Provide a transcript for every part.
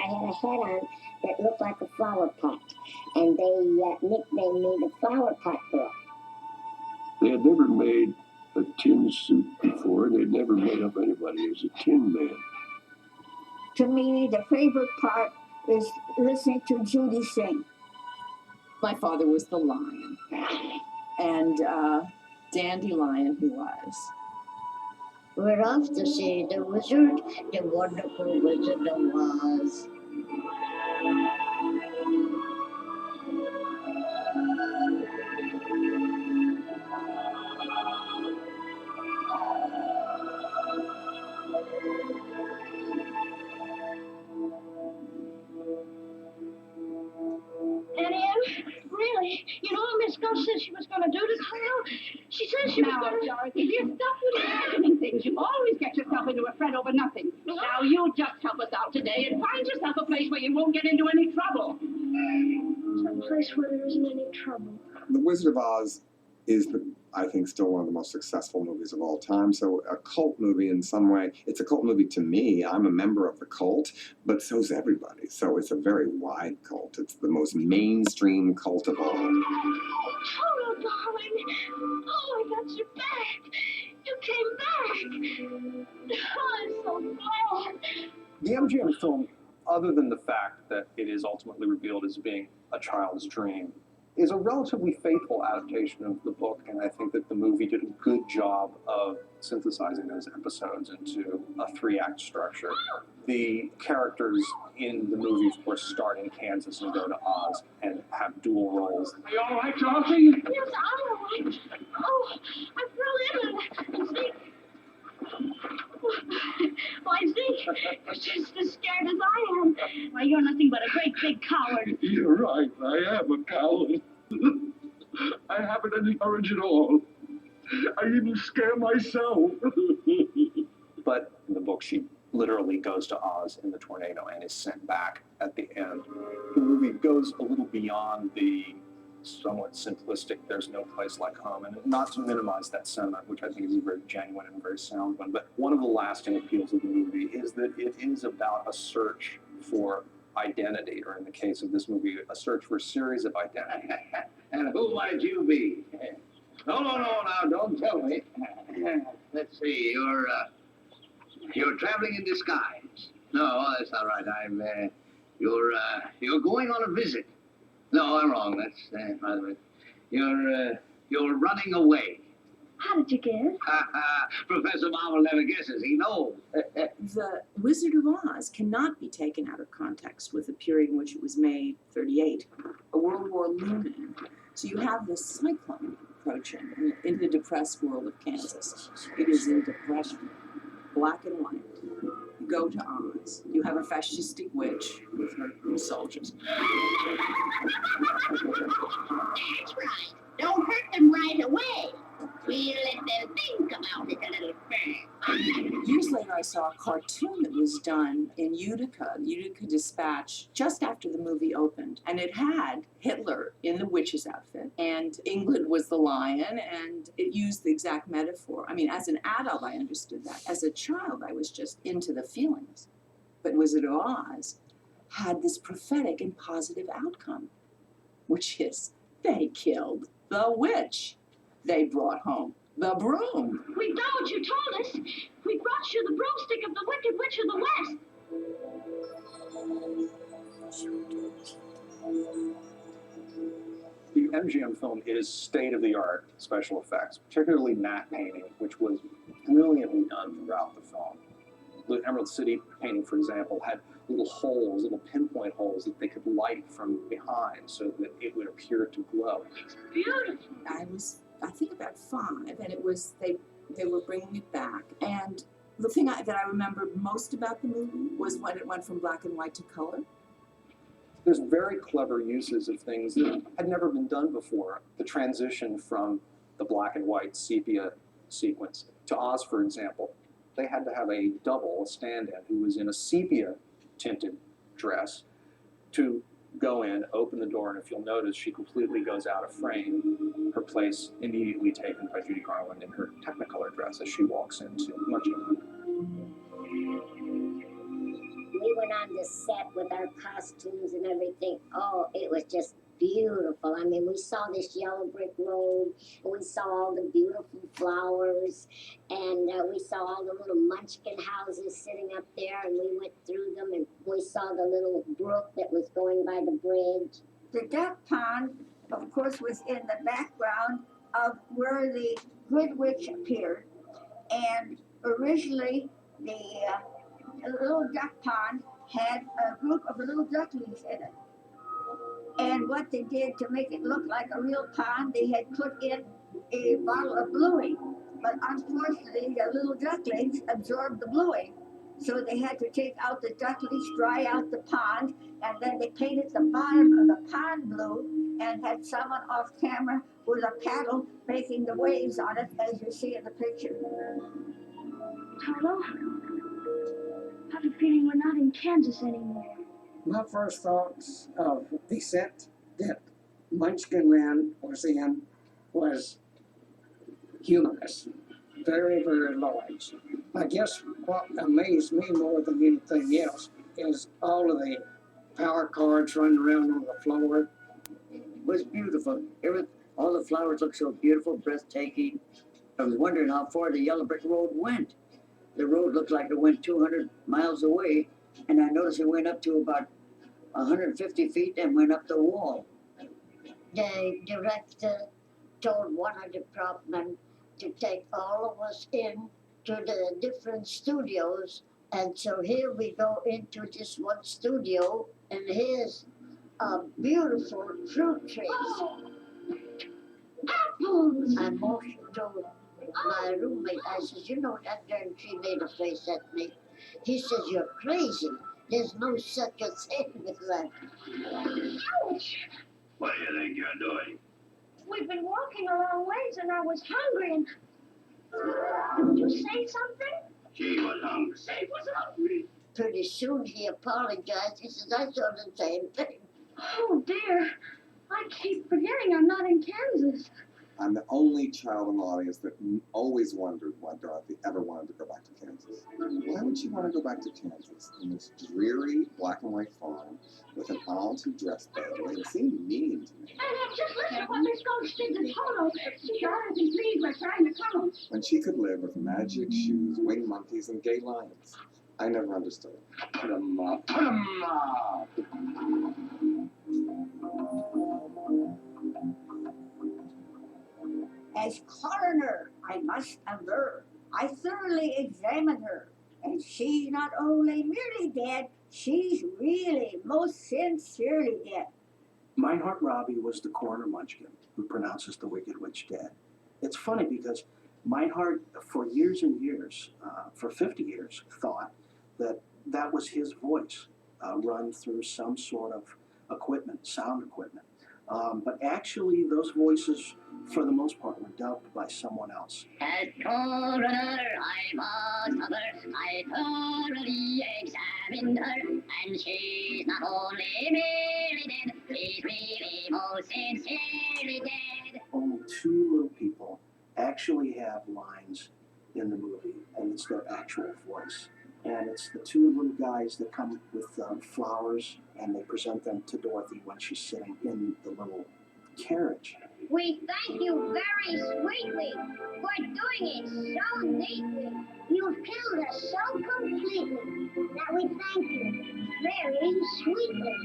I had a hat on that looked like a flower pot. And they nicknamed me the Flower Pot Girl. They had never made a tin suit before. They'd never made up anybody as a tin man. To me, the favorite part is listening to Judy sing. My father was the lion, and Dandelion he was. We're off to see the wizard, the wonderful Wizard of Oz. Really? You know what Miss Ghost said she was going to do to Kyle? She said she was going to... Dorothy, you stop with imagining things. You always get yourself into a fret over nothing. Now you just help us out today and find yourself a place where you won't get into any trouble. Some place where there isn't any trouble. The Wizard of Oz is, I think, still one of the most successful movies of all time. So a cult movie in some way, it's a cult movie to me. I'm a member of the cult, but so's everybody. So it's a very wide cult. It's the most mainstream cult of all. Oh, darling. Oh, I got you back. You came back. Oh, I'm so glad. The MGM film, other than the fact that it is ultimately revealed as being a child's dream, is a relatively faithful adaptation of the book, and I think that the movie did a good job of synthesizing those episodes into a 3-act structure. The characters in the movie, of course, start in Kansas and go to Oz and have dual roles. Are you all right, Dorothy? Yes, I'm all right. Oh, I fell in and see... Why, see, you're just as scared as I am. Why, you're nothing but a great big coward. You're right. I am a coward. I haven't any courage at all. I even scare myself. But in the book, she literally goes to Oz in the tornado and is sent back at the end. The movie goes a little beyond the somewhat simplistic, there's no place like home, and not to minimize that sentiment, which I think is a very genuine and very sound one, but one of the lasting appeals of the movie is that it is about a search for identity, or in the case of this movie, a search for a series of identities. And who might you be? No, now, don't tell me. Let's see, you're traveling in disguise. No, that's all right. You're going on a visit. No, I'm wrong. That's by the way. You're running away. How did you guess? Professor Marvel never guesses. He knows. The Wizard of Oz cannot be taken out of context with the period in which it was made, 38, a World War looming. So you have this cyclone approaching in the depressed world of Kansas. It is in depression, black and white. You go to Oz. You have a fascistic witch with her soldiers. That's right. Don't hurt them right away. We'll let them think about it a little first. Years later, I saw a cartoon that was done in Utica Dispatch, just after the movie opened. And it had Hitler in the witch's outfit, and England was the lion, and it used the exact metaphor. I mean, as an adult, I understood that. As a child, I was just into the feelings. But Wizard of Oz had this prophetic and positive outcome, which is they killed the witch. They brought home the broom. We've done what you told us. We brought you the broomstick of the Wicked Witch of the West. The MGM film is state-of-the-art special effects, particularly matte painting, which was brilliantly done throughout the film. The Emerald City painting, for example, had little holes, little pinpoint holes that they could light from behind so that it would appear to glow. It's beautiful. I think about 5, and it was, they were bringing it back. And the thing that I remember most about the movie was when it went from black and white to color. There's very clever uses of things that had never been done before. The transition from the black and white sepia sequence to Oz, for example. They had to have a double, a stand-in, who was in a sepia-tinted dress to go in, open the door, and if you'll notice, she completely goes out of frame. Her place immediately taken by Judy Garland in her Technicolor dress as she walks into Munchkinland. we went on the set with our costumes and everything. Oh, it was just beautiful. I mean, we saw this yellow brick road, and we saw all the beautiful flowers, and we saw all the little Munchkin houses sitting up there, and we went through them, and we saw the little brook that was going by the bridge. The duck pond, of course, was in the background of where the Good Witch appeared. And originally, the little duck pond had a group of little ducklings in it. And what they did to make it look like a real pond, they had put in a bottle of bluing. But unfortunately, the little ducklings absorbed the bluing. So they had to take out the ducklings, dry out the pond, and then they painted the bottom of the pond blue and had someone off camera with a paddle making the waves on it, as you see in the picture. Toto, I have a feeling we're not in Kansas anymore. My first thoughts of the set that Munchkinland was in was humorous, very, very large. I guess what amazed me more than anything else is all of the power cards running around on the floor. It was beautiful. All the flowers looked so beautiful, breathtaking. I was wondering how far the yellow brick road went. The road looked like it went 200 miles away, and I noticed it went up to about 150 feet and went up the wall. The director told one of the prop men to take all of us in to the different studios. And so here we go into this one studio, and here's a beautiful fruit trees. Oh, apples! I motioned to my roommate. I says, you know, that darn tree made a face at me. He says, you're crazy. There's no such a thing as that. Ouch! What do you think you're doing? We've been walking a long ways and I was hungry and... Did you say something? She was hungry. She was hungry. Pretty soon he apologized. He says, I saw the same thing. Oh dear, I keep forgetting I'm not in Kansas. I'm the only child in the audience that always wondered why Dorothy ever wanted to go back to Kansas. Why would she want to go back to Kansas in this dreary black and white farm with an aunt who dressed badly? It seemed mean to me. And just listen to what Miss Ghost did to Toto. She honors and please by trying to come. When she could live with magic shoes, winged monkeys, and gay lions. I never understood it. Put 'em up. Put 'em up. As coroner, I must aver, I thoroughly examined her, and she's not only merely dead, she's really most sincerely dead. Meinhardt Robbie was the coroner Munchkin who pronounces the Wicked Witch dead. It's funny because Meinhardt, for years and years, for 50 years, thought that that was his voice run through some sort of equipment, sound equipment. But actually, those voices, for the most part, were dubbed by someone else. As coroner, I was covered. I thoroughly examined her, and she's not only merely dead, she's really most sincerely dead. Only two little people actually have lines in the movie, and it's their actual voice. And it's the two little guys that come with flowers, and they present them to Dorothy when she's sitting in the little carriage. We thank you very sweetly for doing it so neatly. You've killed us so completely that we thank you very sweetly.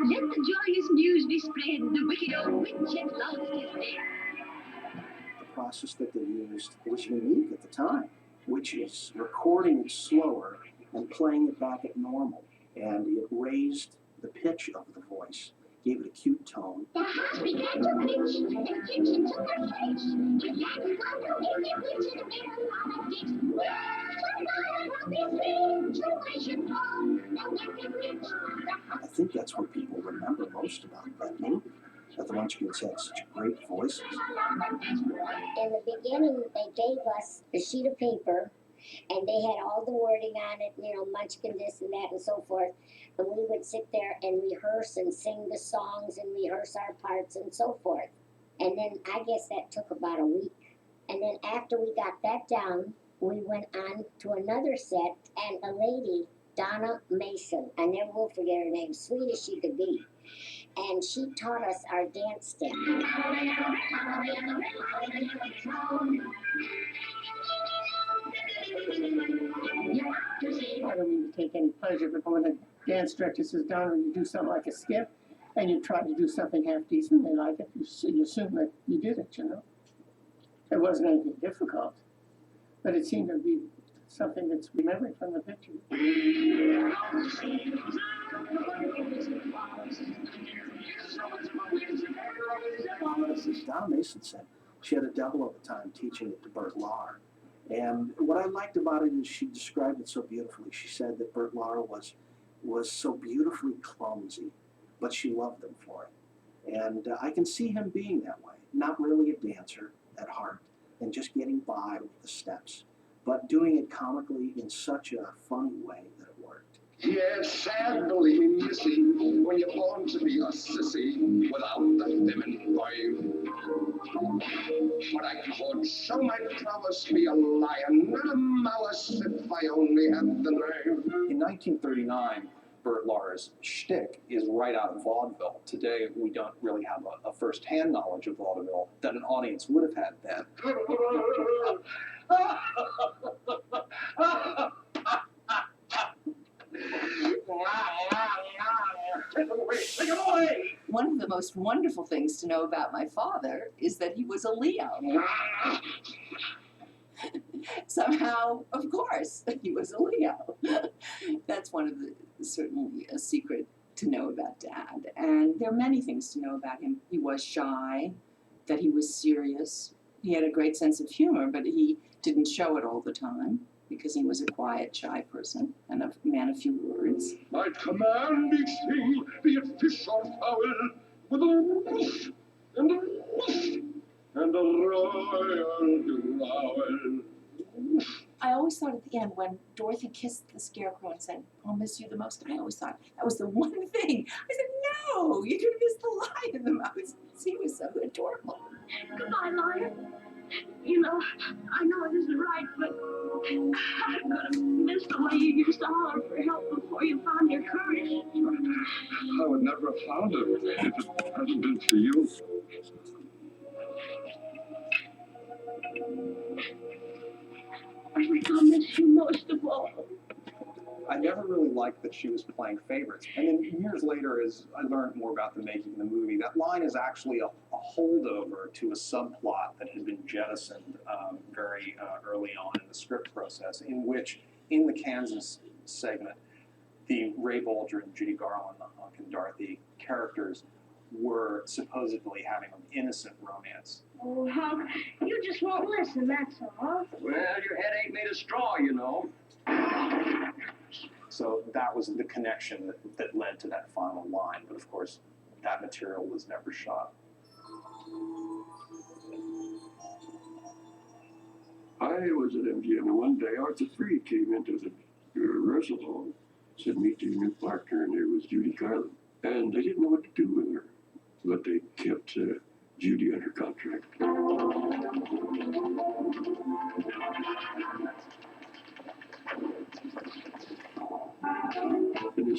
Let the joyous news be spread. The wicked old witch at last is dead. The process that they used was unique at the time, which is recording it slower and playing it back at normal. And it raised the pitch of the voice, gave it a cute tone. The heart began to pitch and pitch into her face. Began to go to wicked witch in the middle of the ditch. I think that's what people remember most about that movie, that the Munchkins had such great voices. In the beginning, they gave us a sheet of paper, and they had all the wording on it, you know, Munchkin this and that and so forth. And we would sit there and rehearse and sing the songs and rehearse our parts and so forth. And then I guess that took about a week. And then after we got that down, we went on to another set, and a lady Donna Mason. I never will forget her name, sweet as she could be. And she taught us our dance step. I don't mean to take any pleasure, but when a dance director says, Donna, you do something like a skip, and you try to do something half decent, they like it, you assume that you did it, you know? It wasn't anything difficult, but it seemed to be something that's remembered from the picture. Donna Mason said she had a double at the time teaching it to Bert Lahr. And what I liked about it is she described it so beautifully. She said that Bert Lahr was so beautifully clumsy, but she loved him for it. And I can see him being that way, not really a dancer at heart, and just getting by with the steps, but doing it comically in such a funny way that it worked. Yes, sad believe me, missy, when you're born to be a sissy without the feminine vibe. But I could, so my prowess be a lion, not a mouse, if I only had the nerve. In 1939, Bert Lahr's shtick is right out of vaudeville. Today, we don't really have a first-hand knowledge of vaudeville that an audience would have had then. One of the most wonderful things to know about my father is that he was a Leo. Somehow, of course, he was a Leo. That's one of the, certainly a secret to know about Dad. And there are many things to know about him. He was shy, that he was serious. He had a great sense of humor, but he didn't show it all the time because he was a quiet, shy person and a man of few words. I command each thing be it fish or fowl, with a whoosh and a whoosh and a royal growl. I always thought at the end when Dorothy kissed the Scarecrow and said, I'll miss you the most, I always thought that was the one thing. I said, no, you're going to miss the lion the most. He was so adorable. Goodbye, Lion. You know, I know it isn't right, but I'm gonna miss the way you used to holler for help before you found your courage. I would never have found it if it hadn't been for you. I think I'll miss you most of all. I never really liked that she was playing favorites. And then years later, as I learned more about the making of the movie, that line is actually a holdover to a subplot that had been jettisoned very early on in the script process, in which, in the Kansas segment, the Ray Bolger and Judy Garland, the Hunk and Dorothy characters, were supposedly having an innocent romance. Oh, Hunk, you just won't listen, that's all. Well, your head ain't made of straw, you know. So that was the connection that led to that final line. But of course, that material was never shot. I was at MGM, and one day Arthur Freed came into the rehearsal hall, said, meet your new partner, and there was Judy Garland. And they didn't know what to do with her, but they kept Judy under contract. And